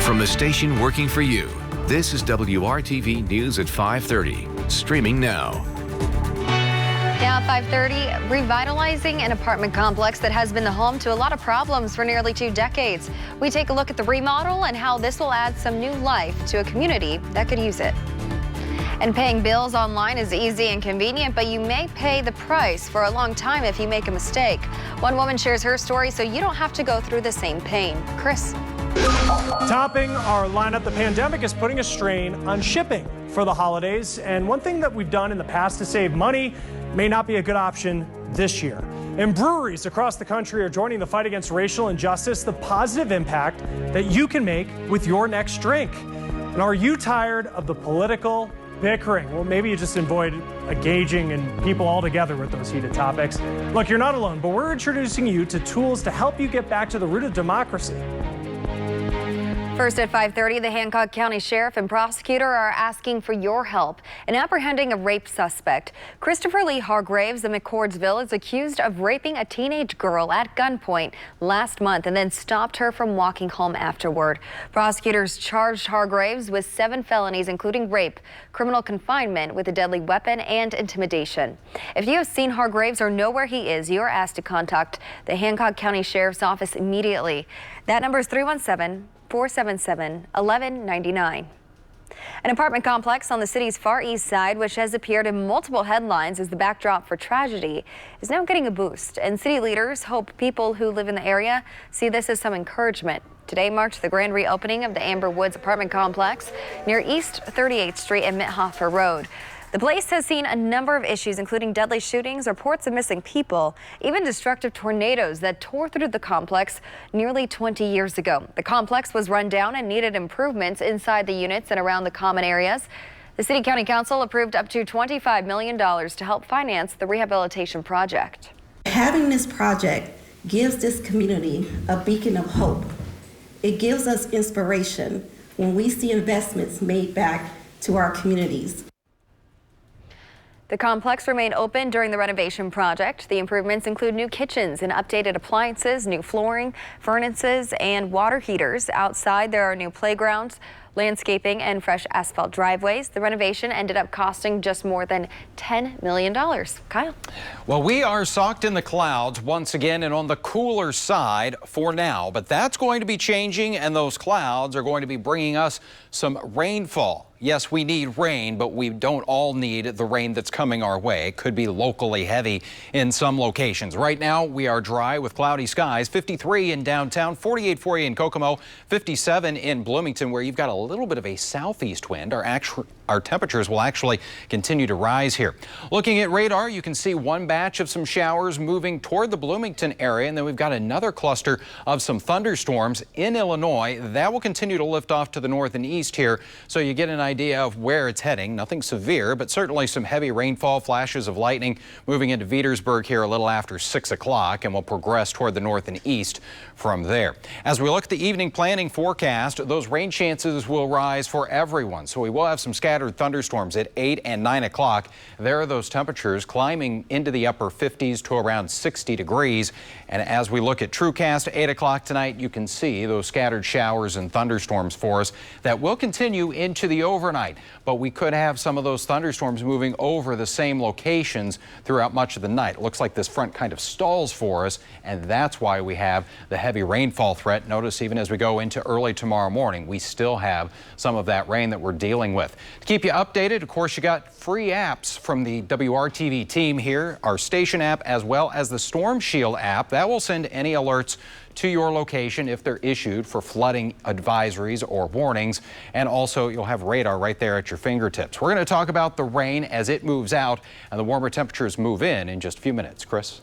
From the station working for you, this is WRTV News at 5:30, streaming now. Now at 5:30, revitalizing an apartment complex that has been the home to a lot of problems for nearly 2 decades. We take a look at the remodel and how this will add some new life to a community that could use it. And paying bills online is easy and convenient, but you may pay the price for a long time if you make a mistake. One woman shares her story so you don't have to go through the same pain. Chris. Topping our lineup, the pandemic is putting a strain on shipping for the holidays. And one thing that we've done in the past to save money may not be a good option this year. And breweries across the country are joining the fight against racial injustice, the positive impact that you can make with your next drink. And are you tired of the political bickering? Well, maybe you just avoid engaging in people altogether with those heated topics. Look, you're not alone, but we're introducing you to tools to help you get back to the root of democracy. First at 5:30, the Hancock County Sheriff and prosecutor are asking for your help in apprehending a rape suspect. Christopher Lee Hargraves of McCordsville is accused of raping a teenage girl at gunpoint last month and then stopped her from walking home afterward. Prosecutors charged Hargraves with 7 felonies, including rape, criminal confinement with a deadly weapon, and intimidation. If you have seen Hargraves or know where he is, you are asked to contact the Hancock County Sheriff's Office immediately. That number is 317-477-1199. An apartment complex on the city's Far East Side, which has appeared in multiple headlines as the backdrop for tragedy, is now getting a boost, and city leaders hope people who live in the area see this as some encouragement. Today marked the grand reopening of the Amber Woods apartment complex near East 38th Street and Mithofer Road. The place has seen a number of issues, including deadly shootings, reports of missing people, even destructive tornadoes that tore through the complex nearly 20 years ago. The complex was run down and needed improvements inside the units and around the common areas. The City County Council approved up to $25 million to help finance the rehabilitation project. Having this project gives this community a beacon of hope. It gives us inspiration when we see investments made back to our communities. The complex remained open during the renovation project. The improvements include new kitchens and updated appliances, new flooring, furnaces, and water heaters. Outside, there are new playgrounds, landscaping, and fresh asphalt driveways. The renovation ended up costing just more than $10 million. Kyle. Well, we are socked in the clouds once again and on the cooler side for now, but that's going to be changing, and those clouds are going to be bringing us some rainfall. Yes, we need rain, but we don't all need the rain that's coming our way. It could be locally heavy in some locations. Right now, we are dry with cloudy skies. 53 in downtown, 48 for you in Kokomo, 57 in Bloomington, where you've got a little bit of a southeast wind. Our temperatures will actually continue to rise here. Looking at radar, you can see one batch of some showers moving toward the Bloomington area, and then we've got another cluster of some thunderstorms in Illinois. That will continue to lift off to the north and east here, so you get an idea of where it's heading. Nothing severe, but certainly some heavy rainfall, flashes of lightning moving into Veedersburg here a little after 6 o'clock, and will progress toward the north and east from there. As we look at the evening planning forecast, those rain chances will rise for everyone, so we will have some scattered thunderstorms at 8 and 9 o'clock. There are those temperatures climbing into the upper 50s to around 60 degrees. And as we look at TrueCast at 8 o'clock tonight, you can see those scattered showers and thunderstorms for us that will continue into the overnight. But we could have some of those thunderstorms moving over the same locations throughout much of the night. It looks like this front kind of stalls for us, and that's why we have the heavy rainfall threat. Notice even as we go into early tomorrow morning, we still have some of that rain that we're dealing with. To keep you updated, of course, you got free apps from the WRTV team here, our station app, as well as the Storm Shield app. That will send any alerts to your location if they're issued for flooding advisories or warnings. And also you'll have radar right there at your fingertips. We're going to talk about the rain as it moves out and the warmer temperatures move in just a few minutes. Chris.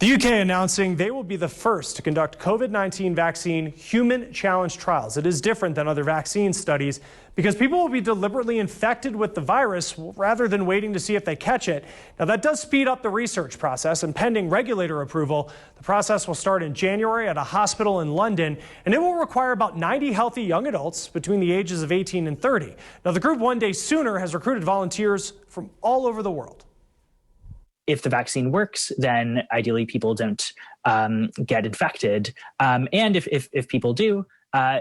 The UK announcing they will be the first to conduct COVID-19 vaccine human challenge trials. It is different than other vaccine studies because people will be deliberately infected with the virus rather than waiting to see if they catch it. Now, that does speed up the research process, and pending regulator approval, the process will start in January at a hospital in London, and it will require about 90 healthy young adults between the ages of 18 and 30. Now, the group one day sooner has recruited volunteers from all over the world. if the vaccine works, then ideally people don't get infected. And if people do,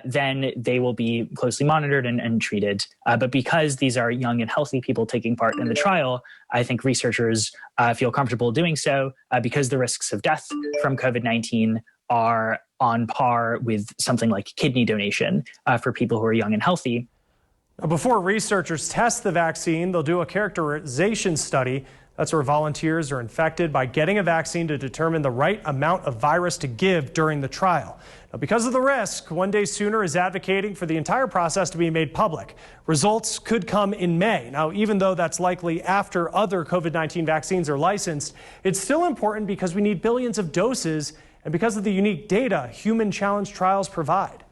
then they will be closely monitored and treated. But because these are young and healthy people taking part in the trial, I think researchers feel comfortable doing so because the risks of death from COVID-19 are on par with something like kidney donation for people who are young and healthy. Now, before researchers test the vaccine, they'll do a characterization study. That's where volunteers are infected by getting a vaccine to determine the right amount of virus to give during the trial. Now, because of the risk, One Day Sooner is advocating for the entire process to be made public. Results could come in May. Now, even though that's likely after other COVID-19 vaccines are licensed, it's still important because we need billions of doses and because of the unique data human challenge trials provide.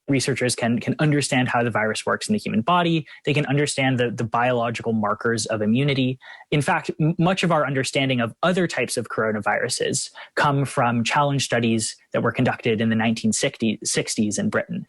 Researchers can understand how the virus works in the human body. They can understand the biological markers of immunity. In fact, much of our understanding of other types of coronaviruses come from challenge studies that were conducted in the 1960s in Britain.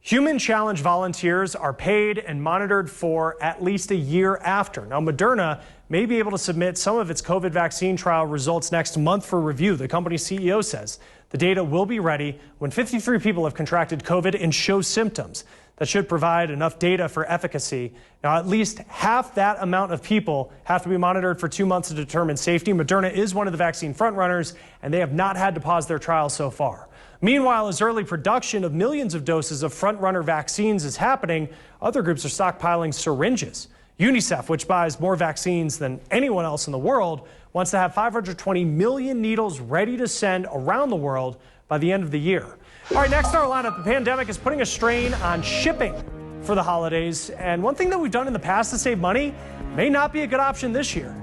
Human challenge volunteers are paid and monitored for at least a year after. Now, Moderna may be able to submit some of its COVID vaccine trial results next month for review. The company's CEO says the data will be ready when 53 people have contracted COVID and show symptoms. That should provide enough data for efficacy. Now, at least half that amount of people have to be monitored for 2 months to determine safety. Moderna is one of the vaccine frontrunners, and they have not had to pause their trials so far. Meanwhile, as early production of millions of doses of front-runner vaccines is happening, other groups are stockpiling syringes. UNICEF, which buys more vaccines than anyone else in the world, wants to have 520 million needles ready to send around the world by the end of the year. All right, next in our lineup, the pandemic is putting a strain on shipping for the holidays. And one thing that we've done in the past to save money may not be a good option this year.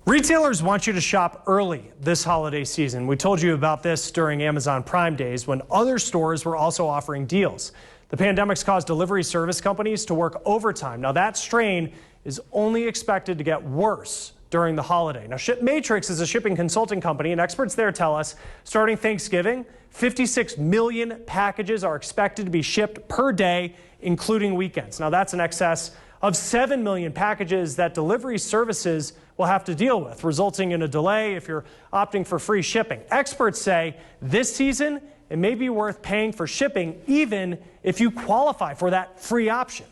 Retailers want you to shop early this holiday season. We told you about this during Amazon Prime Days when other stores were also offering deals. The pandemic's caused delivery service companies to work overtime. Now, that strain is only expected to get worse during the holiday. Now, ShipMatrix is a shipping consulting company, and experts there tell us starting Thanksgiving, 56 million packages are expected to be shipped per day, including weekends. Now, that's in excess of 7 million packages that delivery services will have to deal with, resulting in a delay if you're opting for free shipping. Experts say this season it may be worth paying for shipping even if you qualify for that free option.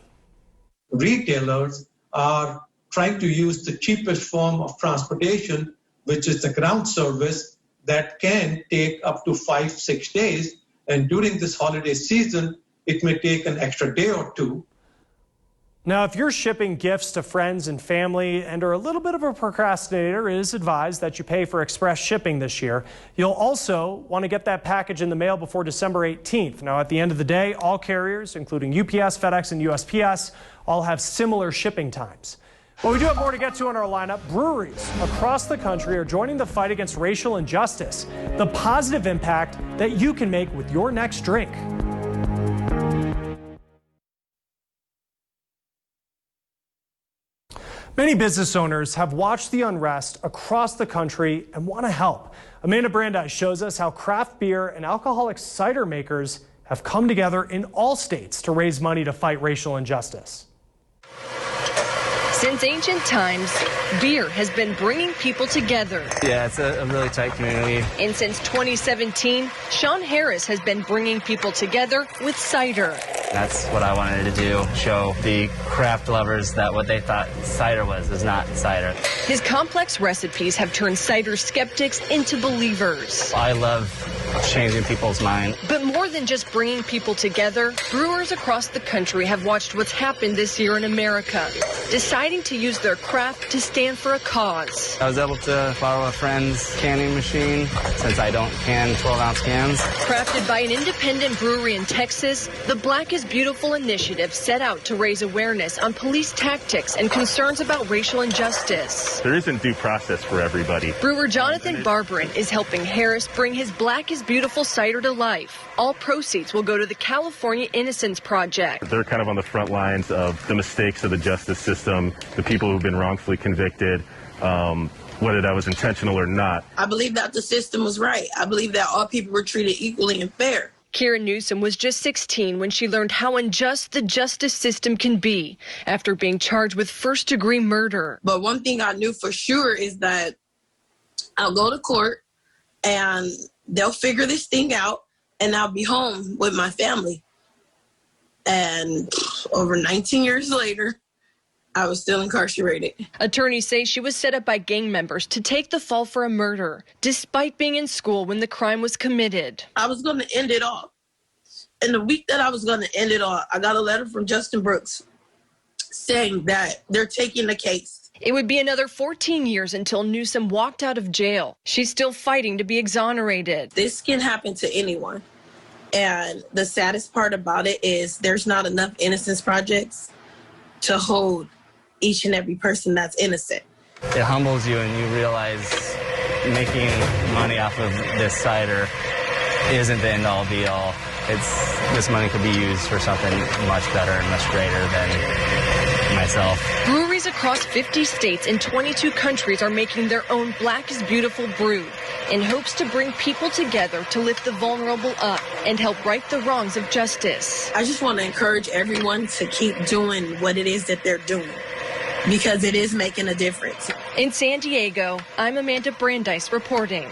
Retailers are trying to use the cheapest form of transportation, which is the ground service that can take up to 5-6 days. And during this holiday season, it may take an extra day or two. Now, if you're shipping gifts to friends and family and are a little bit of a procrastinator, it is advised that you pay for express shipping this year. You'll also want to get that package in the mail before December 18th. Now, at the end of the day, all carriers, including UPS, FedEx, and USPS, all have similar shipping times. But we do have more to get to in our lineup. Breweries across the country are joining the fight against racial injustice, the positive impact that you can make with your next drink. Many business owners have watched the unrest across the country and want to help. Amanda Brandeis shows us how craft beer and alcoholic cider makers have come together in all states to raise money to fight racial injustice. Since ancient times, beer has been bringing people together. Yeah, it's a really tight community. And since 2017, Sean Harris has been bringing people together with cider. That's what I wanted to do, show the craft lovers that what they thought cider was not cider. His complex recipes have turned cider skeptics into believers. I love changing people's mind. But more than just bringing people together, brewers across the country have watched what's happened this year in America, deciding to use their craft to stand for a cause. I was able to borrow a friend's canning machine since I don't can 12-ounce cans. Crafted by an independent brewery in Texas, the Black is Beautiful initiative set out to raise awareness on police tactics and concerns about racial injustice. There isn't due process for everybody. Brewer Jonathan Barbarin is helping Harris bring his Black is Beautiful cider to life. All proceeds will go to the California Innocence Project. They're kind of on the front lines of the mistakes of the justice system, the people who've been wrongfully convicted, whether that was intentional or not. I believe that the system was right. I believe that all people were treated equally and fair. Karen Newsom was just 16 when she learned how unjust the justice system can be after being charged with first-degree murder. But one thing I knew for sure is that I'll go to court and they'll figure this thing out and I'll be home with my family. And over 19 years later, I was still incarcerated. Attorneys say she was set up by gang members to take the fall for a murder, despite being in school when the crime was committed. I was going to end it all. And the week that I was going to end it all, I got a letter from Justin Brooks saying that they're taking the case. It would be another 14 years until Newsom walked out of jail. She's still fighting to be exonerated. This can happen to anyone. And the saddest part about it is there's not enough innocence projects to hold each and every person that's innocent. It humbles you and you realize making money off of this cider isn't the end-all be-all. This money could be used for something much better and much greater than myself. Breweries across 50 states and 22 countries are making their own Black is Beautiful brew in hopes to bring people together to lift the vulnerable up and help right the wrongs of justice. I just want to encourage everyone to keep doing what it is that they're doing, because it is making a difference. In San Diego, I'm Amanda Brandeis reporting.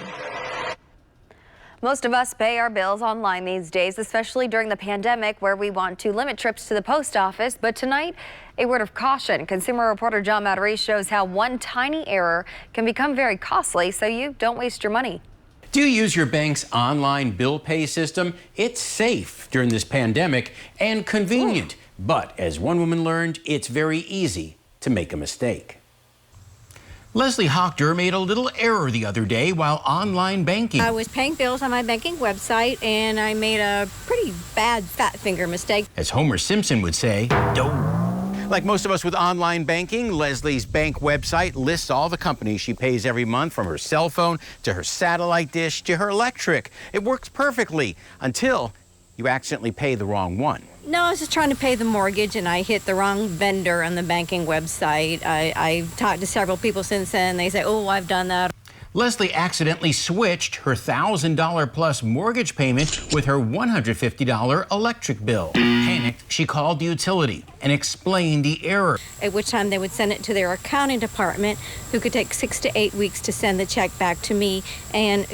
Most of us pay our bills online these days, especially during the pandemic where we want to limit trips to the post office. But tonight, a word of caution. Consumer reporter John Matarese shows how one tiny error can become very costly, so you don't waste your money. Do you use your bank's online bill pay system? It's safe during this pandemic and convenient. But as one woman learned, it's very easy to make a mistake. Leslie Hochter made a little error the other day while online banking. I was paying bills on my banking website and I made a pretty bad fat finger mistake. As Homer Simpson would say, don't. Like most of us with online banking, Leslie's bank website lists all the companies she pays every month, from her cell phone to her satellite dish to her electric. It works perfectly until you accidentally pay the wrong one. No, I was just trying to pay the mortgage and I hit the wrong vendor on the banking website. I've talked to several people since then. They say, oh, I've done that. Leslie accidentally switched her $1,000 plus mortgage payment with her $150 electric bill. Panicked, she called the utility and explained the error. At which time they would send it to their accounting department, who could take 6 to 8 weeks to send the check back to me. And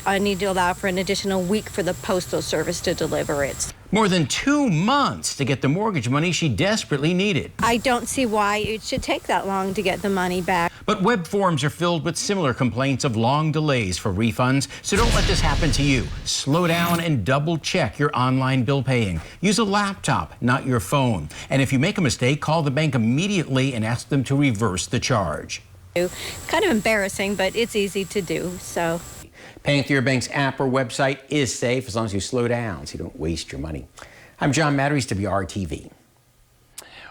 I need to allow for an additional week for the postal service to deliver it. More than 2 months to get the mortgage money she desperately needed. I don't see why it should take that long to get the money back. But web forums are filled with similar complaints of long delays for refunds, so don't let this happen to you. Slow down and double check your online bill paying. Use a laptop, not your phone. And if you make a mistake, call the bank immediately and ask them to reverse the charge. Kind of embarrassing, but it's easy to do, so. Paying through your bank's app or website is safe as long as you slow down so you don't waste your money. I'm John Matarese, WRTV.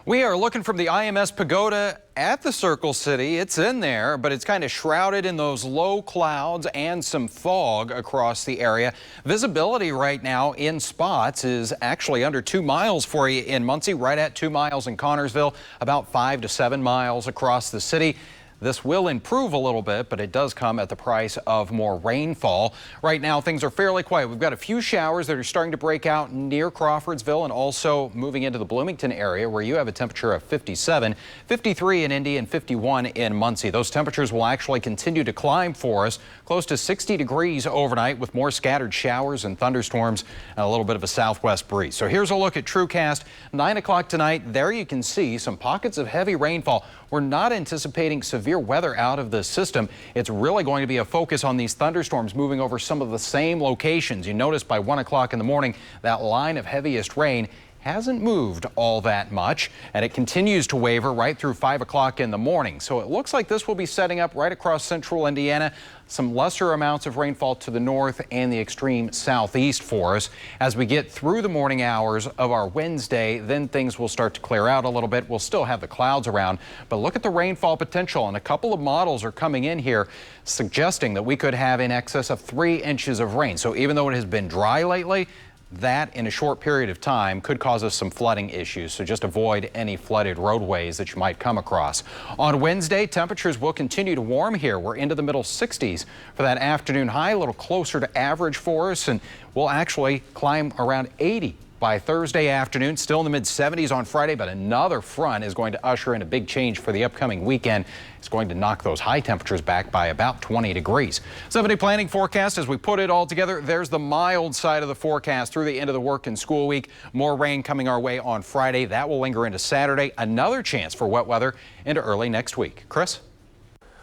We are looking from the IMS Pagoda at the Circle City. It's in there, but it's kind of shrouded in those low clouds and some fog across the area. Visibility right now in spots is actually under 2 miles for you in Muncie, right at 2 miles in Connorsville, about 5 to 7 miles across the city. This will improve a little bit, but it does come at the price of more rainfall. Right now, things are fairly quiet. We've got a few showers that are starting to break out near Crawfordsville and also moving into the Bloomington area, where you have a temperature of 57, 53 in Indy, and 51 in Muncie. Those temperatures will actually continue to climb for us, close to 60 degrees overnight, with more scattered showers and thunderstorms and a little bit of a southwest breeze. So here's a look at TrueCast. 9 o'clock tonight. There you can see some pockets of heavy rainfall. We're not anticipating severe weather out of the system. It's really going to be a focus on these thunderstorms moving over some of the same locations. You notice by 1 o'clock in the morning, that line of heaviest rain hasn't moved all that much, and it continues to waver right through 5 o'clock in the morning. So it looks like this will be setting up right across central Indiana. Some lesser amounts of rainfall to the north and the extreme southeast for us. As we get through the morning hours of our Wednesday, then things will start to clear out a little bit. We'll still have the clouds around, but look at the rainfall potential, and a couple of models are coming in here suggesting that we could have in excess of 3 inches of rain. So even though it has been dry lately, that in a short period of time could cause us some flooding issues, so just avoid any flooded roadways that you might come across. On Wednesday, temperatures will continue to warm here. We're into the middle 60s for that afternoon high, a little closer to average for us, and we'll actually climb around 80 by Thursday afternoon. Still in the mid-70s on Friday, but another front is going to usher in a big change for the upcoming weekend. It's going to knock those high temperatures back by about 20 degrees. 7-day planning forecast, as we put it all together, there's the mild side of the forecast through the end of the work and school week. More rain coming our way on Friday. That will linger into Saturday. Another chance for wet weather into early next week. Chris?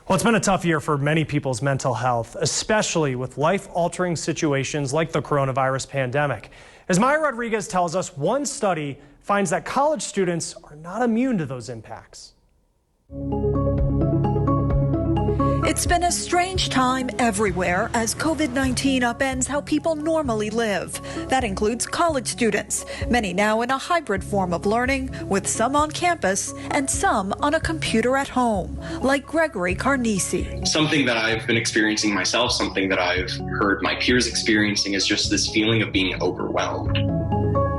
Well, it's been a tough year for many people's mental health, especially with life-altering situations like the coronavirus pandemic. As Maya Rodriguez tells us, one study finds that college students are not immune to those impacts. It's been a strange time everywhere as COVID-19 upends how people normally live. That includes college students, many now in a hybrid form of learning, with some on campus and some on a computer at home, like Gregory Carnisi. Something that I've been experiencing myself, something that I've heard my peers experiencing, is just this feeling of being overwhelmed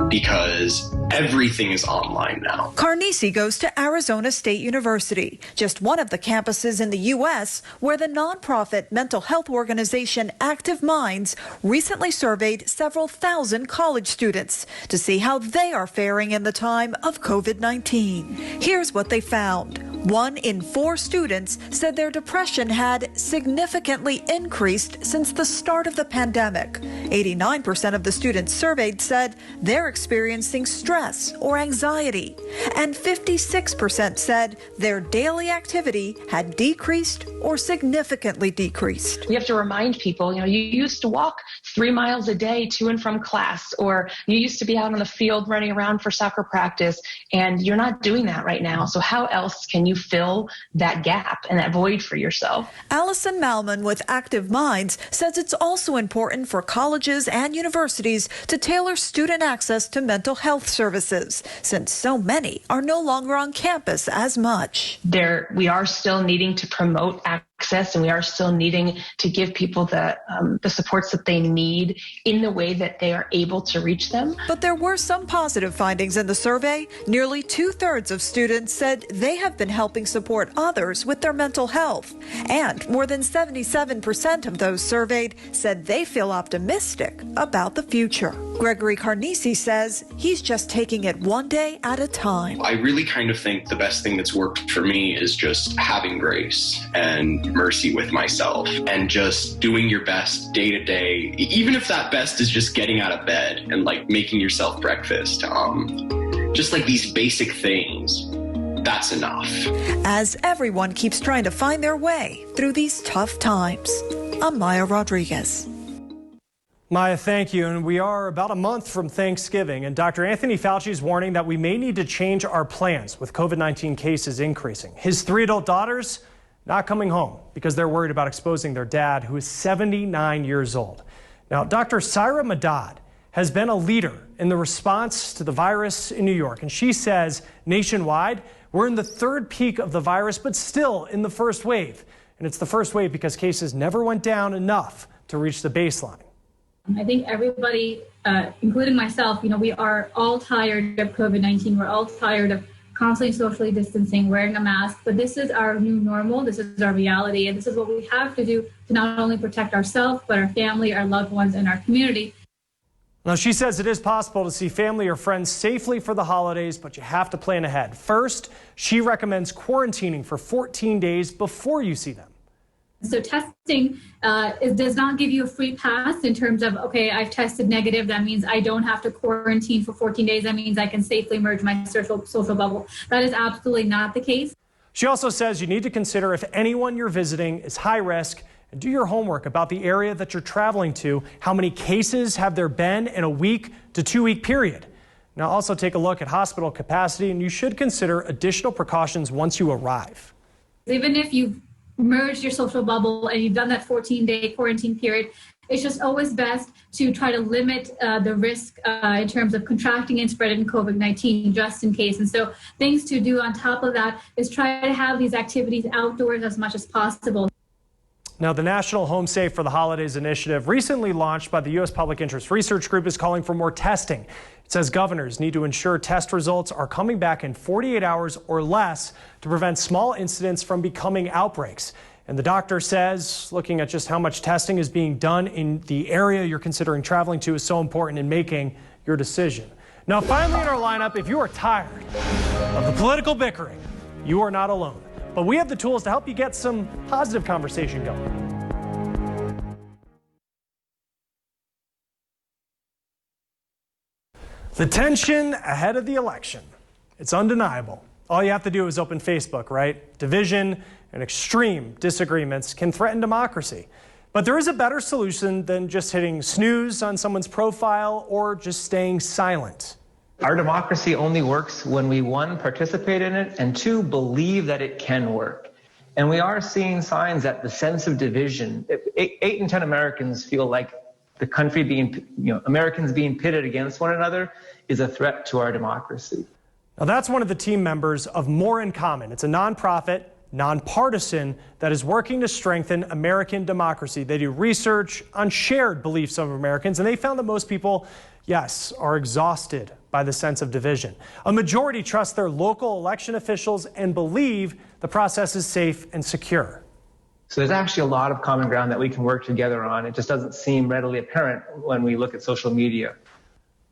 because everything is online now. Carnisi goes to Arizona State University, just one of the campuses in the U.S. where the nonprofit mental health organization Active Minds recently surveyed several thousand college students to see how they are faring in the time of COVID-19. Here's what they found. 1 in 4 students said their depression had significantly increased since the start of the pandemic. 89% of the students surveyed said they're experiencing stress or anxiety, and 56% said their daily activity had decreased or significantly decreased. We have to remind people, you used to walk 3 miles a day to and from class, or you used to be out on the field running around for soccer practice, and you're not doing that right now. So how else can you fill that gap and that void for yourself? Allison Malman with Active Minds says it's also important for colleges and universities to tailor student access to mental health services, since so many are no longer on campus as much. We are still needing to promote access, and we are still needing to give people the supports that they need in the way that they are able to reach them. But there were some positive findings in the survey. Nearly 2/3 of students said they have been helping support others with their mental health. And more than 77% of those surveyed said they feel optimistic about the future. Gregory Carnisi says he's just taking it one day at a time. I really kind of think the best thing that's worked for me is just having grace and mercy with myself and just doing your best day to day, even if that best is just getting out of bed and like making yourself breakfast. Just like these basic things, that's enough. As everyone keeps trying to find their way through these tough times, I'm Maya Rodriguez. Maya, thank you. And we are about a month from Thanksgiving, and Dr. Anthony Fauci is warning that we may need to change our plans with COVID-19 cases increasing. His 3 adult daughters not coming home because they're worried about exposing their dad, who is 79 years old. Now, Dr. Syra Madad has been a leader in the response to the virus in New York, and she says nationwide, we're in the 3rd peak of the virus, but still in the 1st wave. And it's the 1st wave because cases never went down enough to reach the baseline. I think everybody, including myself, we are all tired of COVID-19. We're all tired of constantly socially distancing, wearing a mask, but this is our new normal. This is our reality. And this is what we have to do to not only protect ourselves, but our family, our loved ones, and our community. Now, she says it is possible to see family or friends safely for the holidays, but you have to plan ahead. First, she recommends quarantining for 14 days before you see them. So testing does not give you a free pass in terms of, okay, I've tested negative. That means I don't have to quarantine for 14 days. That means I can safely merge my social bubble. That is absolutely not the case. She also says you need to consider if anyone you're visiting is high risk, and do your homework about the area that you're traveling to. How many cases have there been in a 1 to 2 week period? Now also take a look at hospital capacity, and you should consider additional precautions once you arrive. Even if you've merged your social bubble and you've done that 14-day quarantine period, it's just always best to try to limit the risk in terms of contracting and spreading COVID-19 just in case. And so things to do on top of that is try to have these activities outdoors as much as possible. Now, the National Home Safe for the Holidays initiative, recently launched by the U.S. Public Interest Research Group, is calling for more testing. It says governors need to ensure test results are coming back in 48 hours or less to prevent small incidents from becoming outbreaks. And the doctor says looking at just how much testing is being done in the area you're considering traveling to is so important in making your decision. Now, finally in our lineup, if you are tired of the political bickering, you are not alone. But we have the tools to help you get some positive conversation going. The tension ahead of the election, it's undeniable. All you have to do is open Facebook, right? Division and extreme disagreements can threaten democracy. But there is a better solution than just hitting snooze on someone's profile or just staying silent. Our democracy only works when we, one, participate in it, and two, believe that it can work. And we are seeing signs that the sense of division, 8 in 10 Americans feel like the country Americans being pitted against one another is a threat to our democracy. Now, that's one of the team members of More in Common. It's a nonprofit, nonpartisan, that is working to strengthen American democracy. They do research on shared beliefs of Americans, and they found that most people, yes, are exhausted by the sense of division. A majority trust their local election officials and believe the process is safe and secure. So there's actually a lot of common ground that we can work together on. It just doesn't seem readily apparent when we look at social media.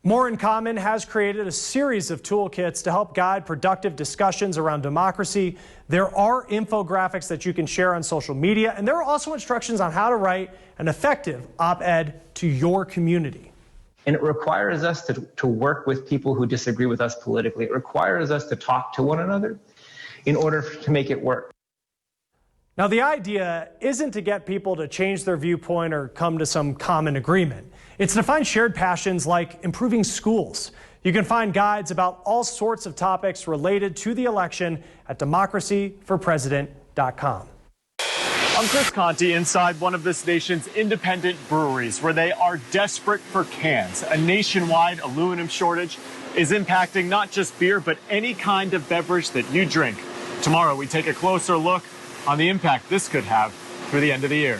More in Common has created a series of toolkits to help guide productive discussions around democracy. There are infographics that you can share on social media, and there are also instructions on how to write an effective op-ed to your community. And it requires us to work with people who disagree with us politically. It requires us to talk to one another in order to make it work. Now, the idea isn't to get people to change their viewpoint or come to some common agreement. It's to find shared passions like improving schools. You can find guides about all sorts of topics related to the election at democracyforpresident.com. I'm Chris Conti inside one of this nation's independent breweries where they are desperate for cans. A nationwide aluminum shortage is impacting not just beer, but any kind of beverage that you drink. Tomorrow, we take a closer look on the impact this could have through the end of the year.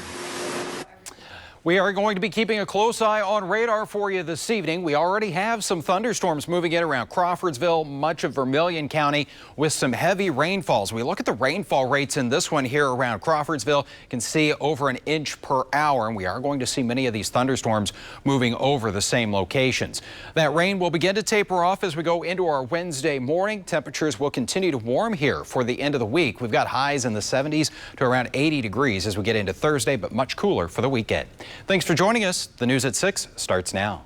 We are going to be keeping a close eye on radar for you this evening. We already have some thunderstorms moving in around Crawfordsville, much of Vermilion County, with some heavy rainfalls. We look at the rainfall rates in this one here around Crawfordsville. You can see over an inch per hour, and we are going to see many of these thunderstorms moving over the same locations. That rain will begin to taper off as we go into our Wednesday morning. Temperatures will continue to warm here for the end of the week. We've got highs in the 70s to around 80 degrees as we get into Thursday, but much cooler for the weekend. Thanks for joining us. The news at 6 starts now.